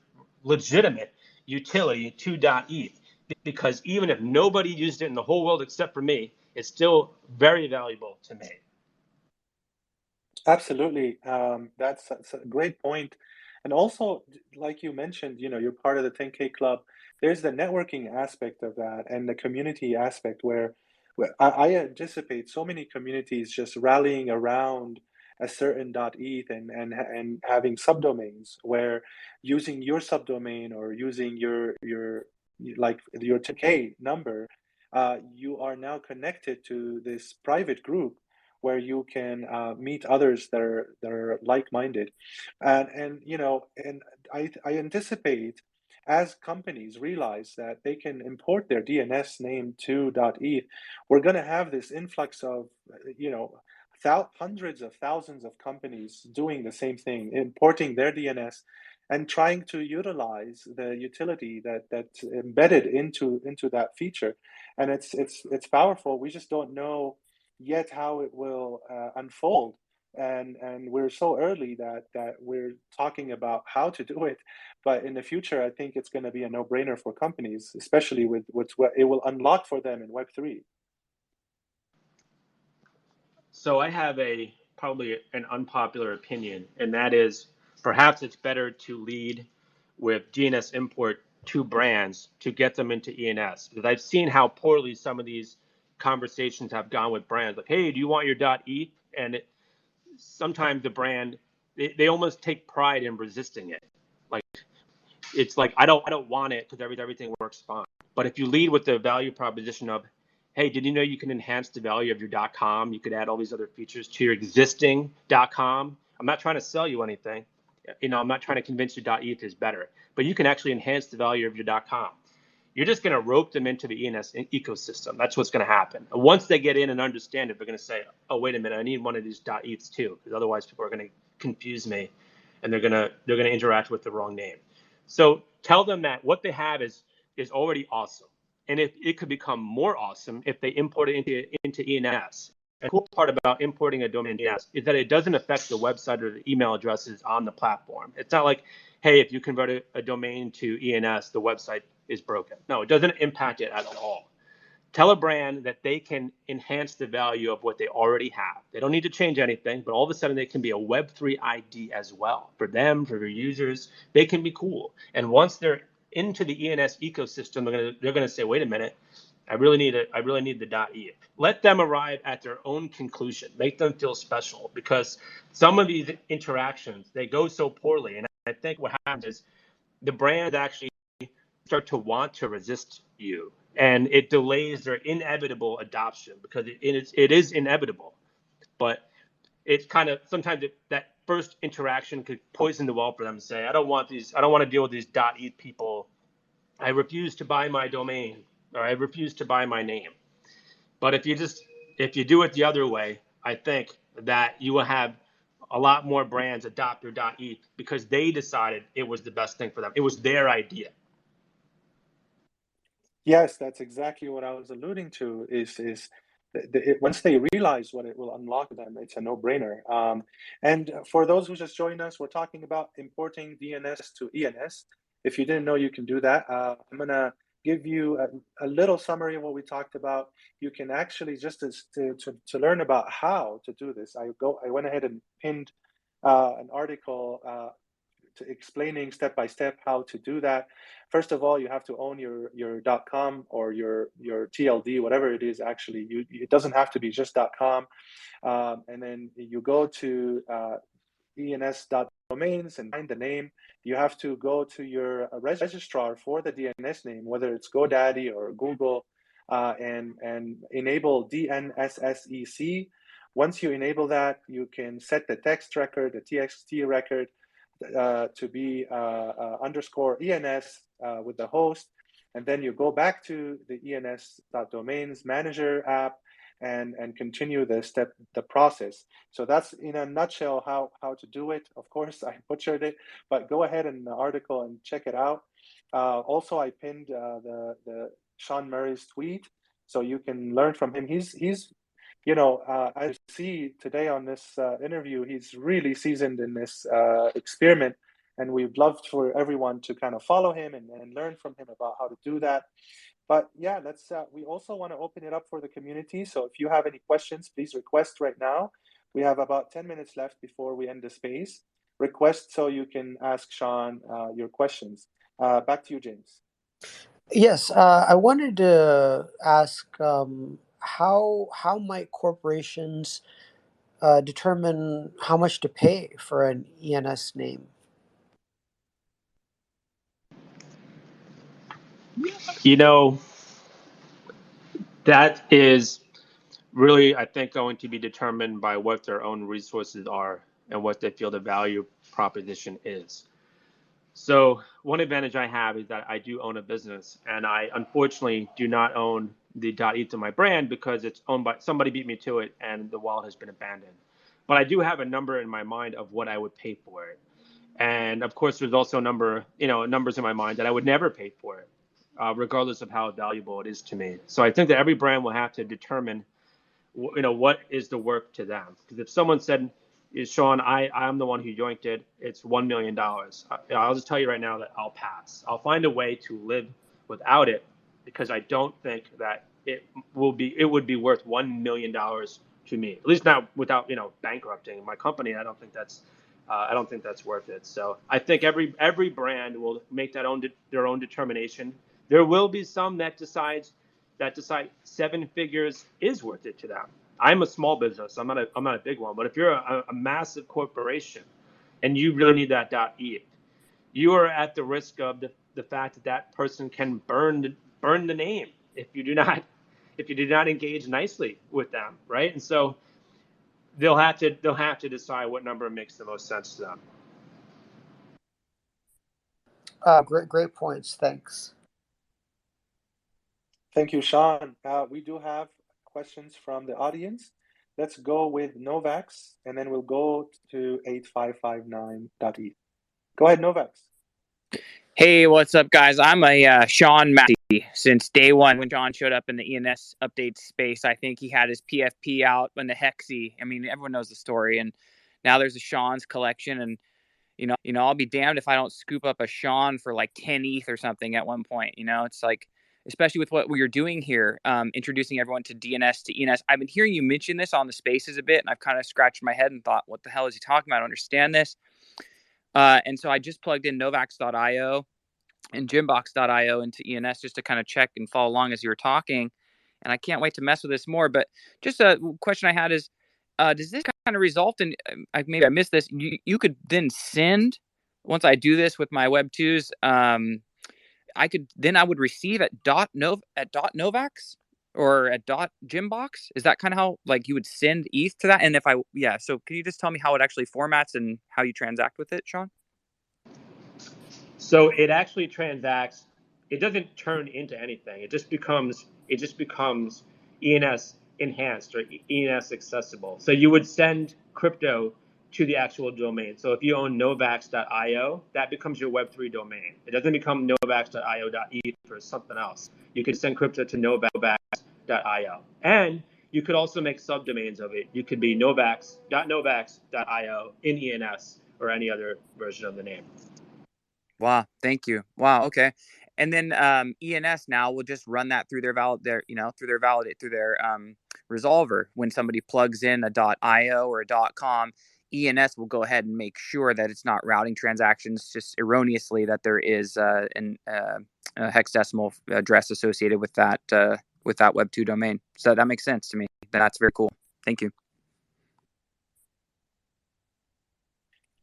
Speaker 1: legitimate utility to .eth, because even if nobody used it in the whole world except for me, it's still very valuable to me.
Speaker 2: Absolutely. That's a great point. And also, like you mentioned, you're part of the 10K club. There's the networking aspect of that and the community aspect where I anticipate so many communities just rallying around a certain .eth and having subdomains where using your subdomain or using your like your 10K number, you are now connected to this private group where you can meet others that are like-minded, and I anticipate as companies realize that they can import their DNS name to .eth, we're going to have this influx of hundreds of thousands of companies doing the same thing, importing their DNS and trying to utilize the utility that's embedded into that feature, and it's powerful. We just don't know yet how it will unfold, and we're so early that we're talking about how to do it, but in the future I think it's going to be a no-brainer for companies, especially with what it will unlock for them in Web3.
Speaker 1: So I have probably an unpopular opinion, and that is perhaps it's better to lead with DNS import to brands to get them into ENS, because I've seen how poorly some of these conversations have gone with brands. Like, hey, do you want your .eth? And sometimes the brand, they almost take pride in resisting it. Like, it's like, I don't want it because everything works fine. But if you lead with the value proposition of, hey, did you know you can enhance the value of your .com? You could add all these other features to your existing .com. I'm not trying to sell you anything. I'm not trying to convince you .eth is better, but you can actually enhance the value of your .com. You're just going to rope them into the ENS ecosystem. That's what's going to happen. And once they get in and understand it, they're going to say, oh, wait a minute, I need one of these .eths too, because otherwise people are going to confuse me, and they're going to interact with the wrong name. So tell them that what they have is already awesome, and if it could become more awesome if they import it into ENS. And the cool part about importing a domain into ENS is that it doesn't affect the website or the email addresses on the platform. It's not like, hey, if you convert a domain to ENS, the website is broken. No, it doesn't impact it at all. Tell a brand that they can enhance the value of what they already have. They don't need to change anything, but all of a sudden they can be a Web3 ID as well. For them, for their users, they can be cool. And once they're into the ENS ecosystem, they're gonna say, wait a minute, I really need the .e. Let them arrive at their own conclusion. Make them feel special, because some of these interactions, they go so poorly, and I think what happens is the brands actually start to want to resist you, and it delays their inevitable adoption, because it is inevitable. But it's kind of sometimes that first interaction could poison the well for them to say, I don't want to deal with these .e people. I refuse to buy my domain, or I refuse to buy my name. But if you do it the other way, I think that you will have a lot more brands adopt your .e because they decided it was the best thing for them. It was their idea.
Speaker 2: Yes, that's exactly what I was alluding to. Once they realize what it will unlock them, it's a no-brainer. And for those who just joined us, we're talking about importing DNS to ENS. If you didn't know, you can do that. I'm gonna give you a little summary of what we talked about. You can actually to learn about how to do this. I went ahead and pinned an article explaining step by step how to do that. First of all, you have to own your .com or your TLD, whatever it is. Actually, it doesn't have to be just .com. And then you go to ENS.domains and find the name. You have to go to your registrar for the DNS name, whether it's GoDaddy or Google, and enable DNSSEC. Once you enable that, you can set the text record, the TXT record, to be underscore ENS with the host. And then you go back to the ENS.domains manager app and continue the process. So that's in a nutshell how to do it. Of course, I butchered it, but go ahead in the article and check it out. Also, I pinned the Sean Murray's tweet, so you can learn from him. He's as you see today on this interview, he's really seasoned in this experiment, and we'd love for everyone to kind of follow him and learn from him about how to do that. But yeah, we also want to open it up for the community. So if you have any questions, please request right now. We have about 10 minutes left before we end the space. Request so you can ask Sean your questions. Back to you, James.
Speaker 3: Yes, I wanted to ask how might corporations determine how much to pay for an ENS name?
Speaker 1: That is really, I think, going to be determined by what their own resources are and what they feel the value proposition is. So one advantage I have is that I do own a business, and I unfortunately do not own the .e to my brand because it's owned by somebody beat me to it, and the wallet has been abandoned. But I do have a number in my mind of what I would pay for it, and of course, there's also numbers in my mind that I would never pay for it, regardless of how valuable it is to me. So I think that every brand will have to determine, what is the work to them. Because if someone said, Sean, I'm the one who yoinked it, it's $1 million. I'll just tell you right now that I'll pass. I'll find a way to live without it, because I don't think that it would be worth $1 million to me. At least not without bankrupting my company. I don't think that's worth it. So I think every brand will make their own determination. There will be some that decide 7 figures is worth it to them. I'm a small business. I'm not a big one. But if you're a massive corporation and you really need that .e, you are at the risk of the fact that person can burn the name if you do not engage nicely with them, right? And so they'll have to decide what number makes the most sense to them.
Speaker 3: Great points. Thanks.
Speaker 2: Thank you, Sean. We do have questions from the audience. Let's go with Novax, and then we'll go to 8559.e. Go ahead, Novax.
Speaker 4: Hey, what's up, guys? I'm a Sean Massey since day one when Sean showed up in the ENS update space. I think he had his PFP out when the Hexy. I mean, everyone knows the story. And now there's a Sean's collection. And, I'll be damned if I don't scoop up a Sean for like 10 ETH or something at one point. It's like, especially with what we're doing here, introducing everyone to DNS to ENS. I've been hearing you mention this on the spaces a bit, and I've kind of scratched my head and thought, what the hell is he talking about? I don't understand this. And so I just plugged in Novax.io, and gymbox.io into ENS just to kind of check and follow along as you were talking. And I can't wait to mess with this more. But just a question I had is, does this kind of result in, maybe I missed this, you could then send, once I do this with my Web2s, I would receive at .novax or at .gymbox? Is that kind of how, like, you would send ETH to that? And so can you just tell me how it actually formats and how you transact with it, Sean?
Speaker 1: So it actually transacts. It doesn't turn into anything. It just becomes ENS enhanced or ENS accessible. So you would send crypto to the actual domain. So if you own novax.io, that becomes your Web3 domain. It doesn't become novax.io.eth or something else. You could send crypto to novax.io. And you could also make subdomains of it. You could be novax.novax.io in ENS or any other version of the name.
Speaker 4: Wow, thank you. Wow, okay. And then ENS now will just run that through their resolver. When somebody plugs in a .io or a .com, ENS will go ahead and make sure that it's not routing transactions just erroneously, that there is a hexadecimal address associated with that Web2 domain. So that makes sense to me. That's very cool. Thank you.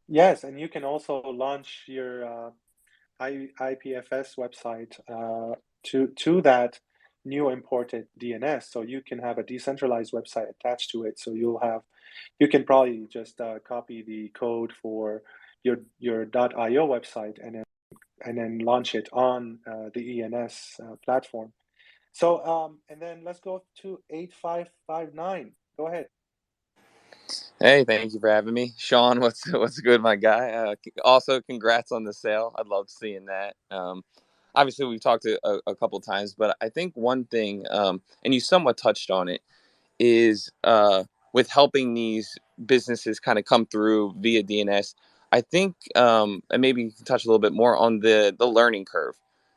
Speaker 2: Yes, and you can also launch your IPFS website to that new imported DNS, so you can have a decentralized website attached to it. So you can probably just copy the code for your .io website and then launch it on the ENS platform. So and then let's go to 8559. Go ahead.
Speaker 5: Hey, thank you for having me. Sean, what's good, my guy? Also, congrats on the sale. I'd love seeing that. Obviously, we've talked a couple times, but I think one thing, and you somewhat touched on it, is with helping these businesses kind of come through via DNS. I think, and maybe you can touch a little bit more on the learning curve,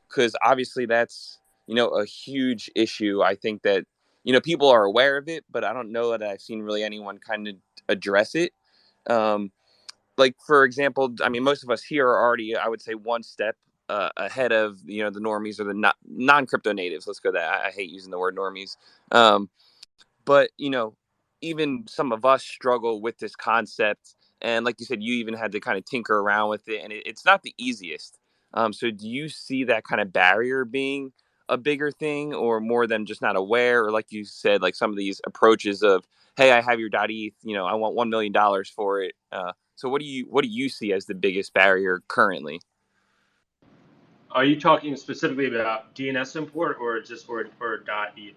Speaker 5: because obviously that's a huge issue. I think that people are aware of it, but I don't know that I've seen really anyone kind of address it. Like, for example, I mean, most of us here are already, I would say, one step ahead of the normies or the non-crypto natives. Let's go that. I hate using the word normies. But even some of us struggle with this concept, and like you said, you even had to kind of tinker around with it, and it's not the easiest. So do you see that kind of barrier being a bigger thing, or more than just not aware, or like you said, like some of these approaches of, hey, I have your .eth, I want $1 million for it. So what do you see as the biggest barrier currently?
Speaker 1: Are you talking specifically about DNS import or just or .eth?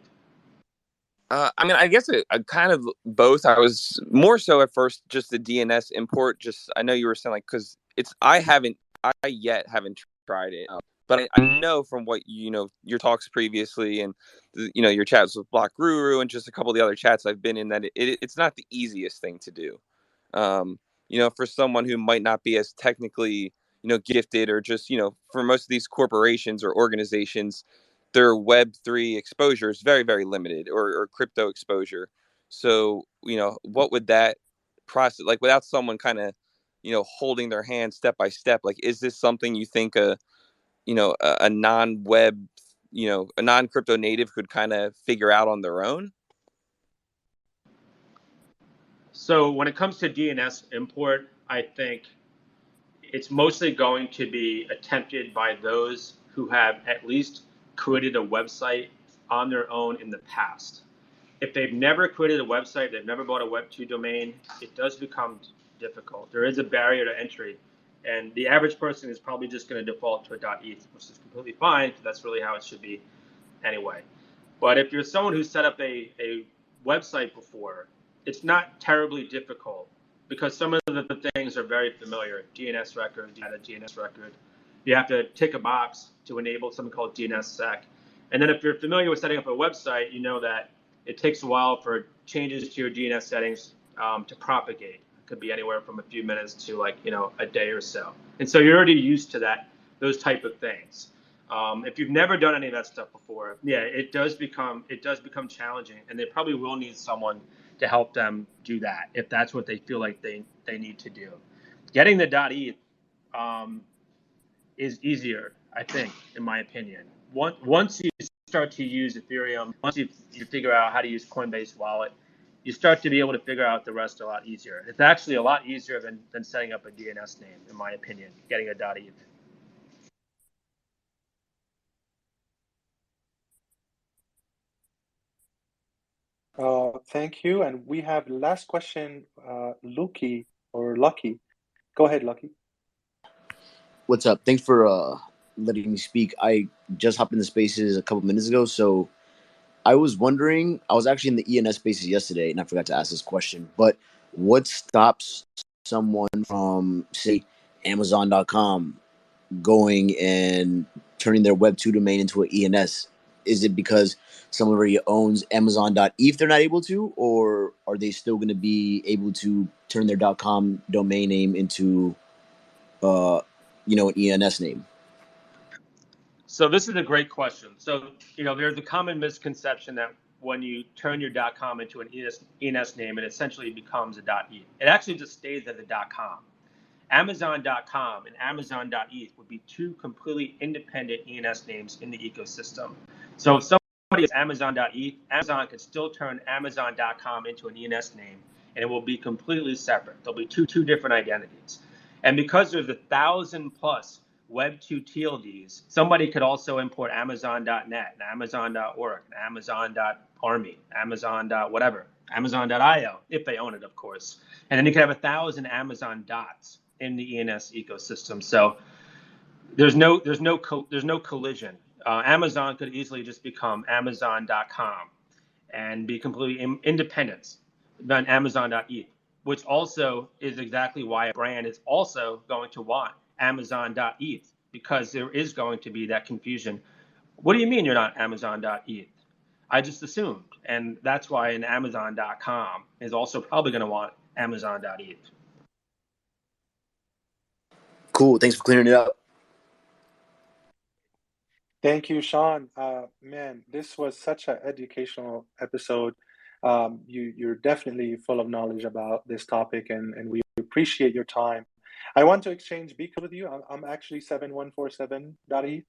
Speaker 5: I mean, I guess I kind of both. I was more so at first just the DNS import. Just I know you were saying, like, because I yet haven't tried it, but I know from what your talks previously and your chats with Block Guru and just a couple of the other chats I've been in, that it's not the easiest thing to do. For someone who might not be as technically gifted, or just for most of these corporations or organizations, their Web3 exposure is very, very limited, or crypto exposure. So, what would that process, like, without someone kind of, holding their hand step by step, like, is this something you think a non-web, a non-crypto native could kind of figure out on their own?
Speaker 1: So when it comes to DNS import, I think it's mostly going to be attempted by those who have at least created a website on their own in the past. If they've never created a website, they've never bought a Web2 domain, it does become difficult. There is a barrier to entry, and the average person is probably just going to default to a .eth, which is completely fine. That's really how it should be anyway. But if you're someone who set up a website before, it's not terribly difficult, because some of the things are very familiar. DNS record, data DNS record. You have to tick a box to enable something called DNSSEC. And then if you're familiar with setting up a website, you know that it takes a while for changes to your DNS settings to propagate. It could be anywhere from a few minutes to a day or so. And so you're already used to those type of things. If you've never done any of that stuff before, yeah, it does become challenging, and they probably will need someone to help them do that if that's what they feel like they need to do. Getting the .eth is easier. I think, in my opinion. Once you start to use Ethereum, once you figure out how to use Coinbase Wallet, you start to be able to figure out the rest a lot easier. It's actually a lot easier than setting up a DNS name, in my opinion, getting a .eth.
Speaker 2: Thank you. And we have last question, Lucky or Lucky. Go ahead, Lucky.
Speaker 6: What's up? Thanks for letting me speak. I just hopped in the spaces a couple minutes ago, so I was wondering. I was actually in the ENS spaces yesterday, and I forgot to ask this question. But what stops someone from, say, Amazon.com going and turning their Web2 domain into an ENS? Is it because someone already owns Amazon.eth they're not able to, or are they still going to be able to turn their .com domain name into an ENS name?
Speaker 1: So this is a great question. So, there's a common misconception that when you turn your .com into an ENS name, it essentially becomes a .eth. It actually just stays as a .com. Amazon.com and Amazon.eth would be two completely independent ENS names in the ecosystem. So if somebody is Amazon.eth, Amazon could still turn Amazon.com into an ENS name, and it will be completely separate. There'll be two different identities. And because there's 1,000+ Web2 TLDs, somebody could also import Amazon.net, and Amazon.org, and Amazon.army, Amazon. Whatever, Amazon.io, if they own it, of course. And then you could have 1,000 Amazon dots in the ENS ecosystem. So there's no collision. Amazon could easily just become Amazon.com and be completely independent than Amazon.eth, which also is exactly why a brand is also going to want Amazon.eth, because there is going to be that confusion. What do you mean you're not Amazon.eth? I just assumed. And that's why an Amazon.com is also probably going to want Amazon.eth.
Speaker 6: Cool. Thanks for clearing it up.
Speaker 2: Thank you, Sean. Man, this was such an educational episode. You're definitely full of knowledge about this topic, and we appreciate your time. I want to exchange beacons with you. I'm actually 7147.eth.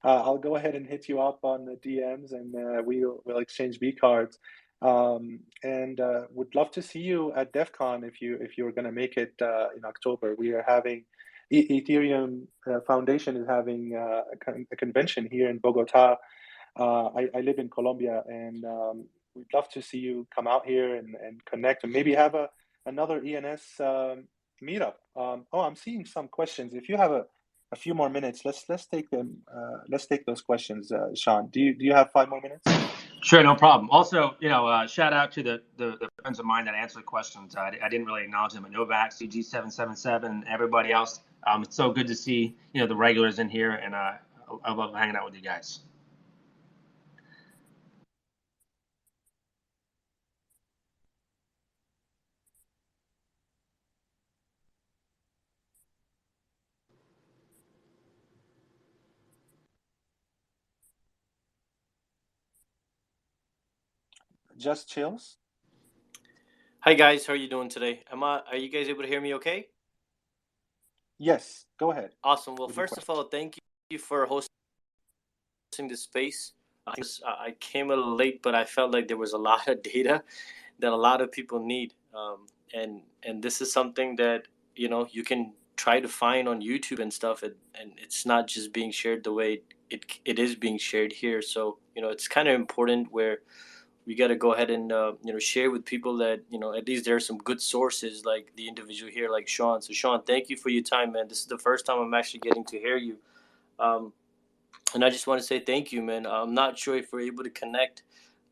Speaker 2: I'll go ahead and hit you up on the DMs, and we'll exchange B cards. And would love to see you at DEF CON if you're going to make it in October. We are having Ethereum Foundation is having a convention here in Bogota. I live in Colombia, and we'd love to see you come out here and connect, and maybe have another ENS meetup. I'm seeing some questions. If you have a few more minutes, let's take them. Let's take those questions. Sean, do you have 5 more minutes?
Speaker 1: Sure, no problem. Also, shout out to the friends of mine that answered the questions. I didn't really acknowledge them, but Novak, CG777, and everybody else. It's so good to see the regulars in here, and I love hanging out with you guys.
Speaker 2: Just chills.
Speaker 7: Hi guys, how are you doing today? Are you guys able to hear me okay?
Speaker 2: Yes, go ahead.
Speaker 7: Awesome. Well, first of all, thank you for hosting this space. I came a little late, but I felt like there was a lot of data that a lot of people need. And this is something that, you can try to find on YouTube and stuff, and it's not just being shared the way it is being shared here. So, it's kind of important where we got to go ahead and share with people that at least there are some good sources, like the individual here, like Sean. So Sean, thank you for your time, man. This is the first time I'm actually getting to hear you, and I just want to say thank you, man. I'm not sure if we're able to connect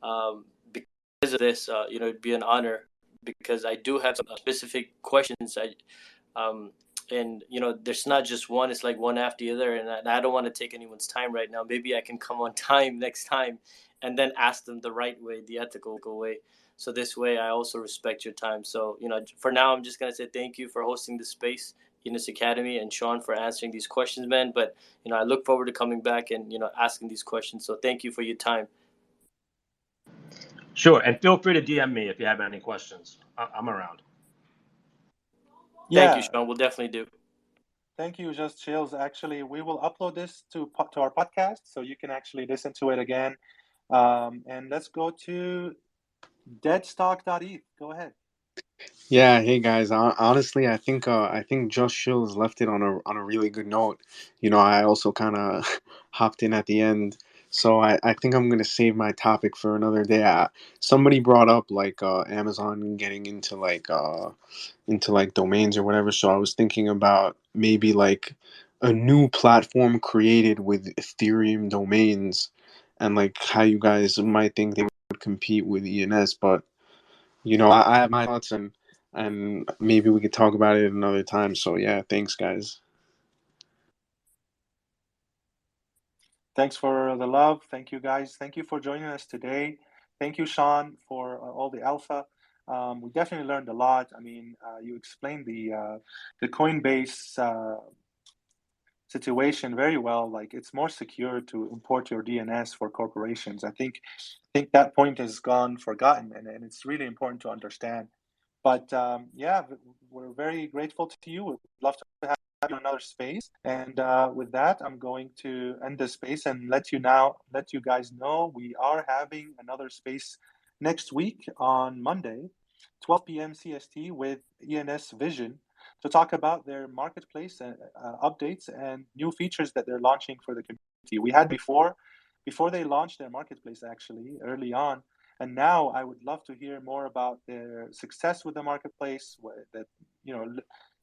Speaker 7: because of this. It'd be an honor, because I do have some specific questions. And there's not just one, it's like one after the other, and I don't want to take anyone's time right now. Maybe I can come on time next time and then ask them the right way, the ethical way. So this way I also respect your time. So, for now, I'm just going to say thank you for hosting this space, ENS Academy, and Sean for answering these questions, man. But, I look forward to coming back and, asking these questions. So thank you for your time.
Speaker 1: Sure, and feel free to DM me if you have any questions. I'm around.
Speaker 7: Thank you, Sean. We'll definitely do.
Speaker 2: Thank you, Just Chills. Actually, we will upload this to our podcast, so you can actually listen to it again. And let's go to deadstock.eth. Go ahead.
Speaker 8: Yeah, hey guys. Honestly, I think Josh Shields left it on a really good note. I also kind of hopped in at the end, so I think I'm gonna save my topic for another day. Somebody brought up like Amazon getting into like domains or whatever, so I was thinking about maybe like a new platform created with Ethereum domains, and like how you guys might think they would compete with ENS, but I have my thoughts, and maybe we could talk about it another time. So yeah, thanks guys.
Speaker 2: Thanks for the love. Thank you, guys. Thank you for joining us today. Thank you, Sean, for all the alpha. We definitely learned a lot. I mean, you explained the Coinbase situation very well. Like, it's more secure to import your DNS for corporations. I think that point has gone forgotten, and it's really important to understand. But yeah, we're very grateful to you. We'd love to have you in another space. And with that, I'm going to end the space and let you guys know we are having another space next week on Monday, 12 p.m. CST with ENS Vision to talk about their marketplace updates and new features that they're launching for the community. We had before they launched their marketplace actually early on. And now I would love to hear more about their success with the marketplace, that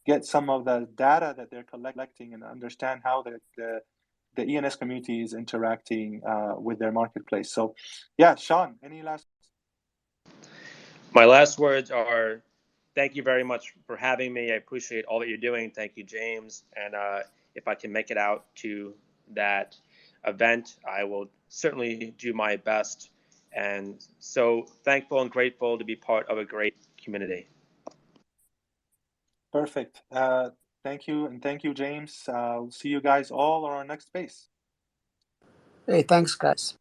Speaker 2: get some of the data that they're collecting and understand how the ENS community is interacting with their marketplace. So, yeah, Sean, any last?
Speaker 1: My last words are thank you very much for having me. I appreciate all that you're doing. Thank you, James. And if I can make it out to that event, I will certainly do my best. And so thankful and grateful to be part of a great community.
Speaker 2: Perfect. Thank you, and thank you, James. We'll see you guys all on our next space.
Speaker 3: Hey, thanks, guys.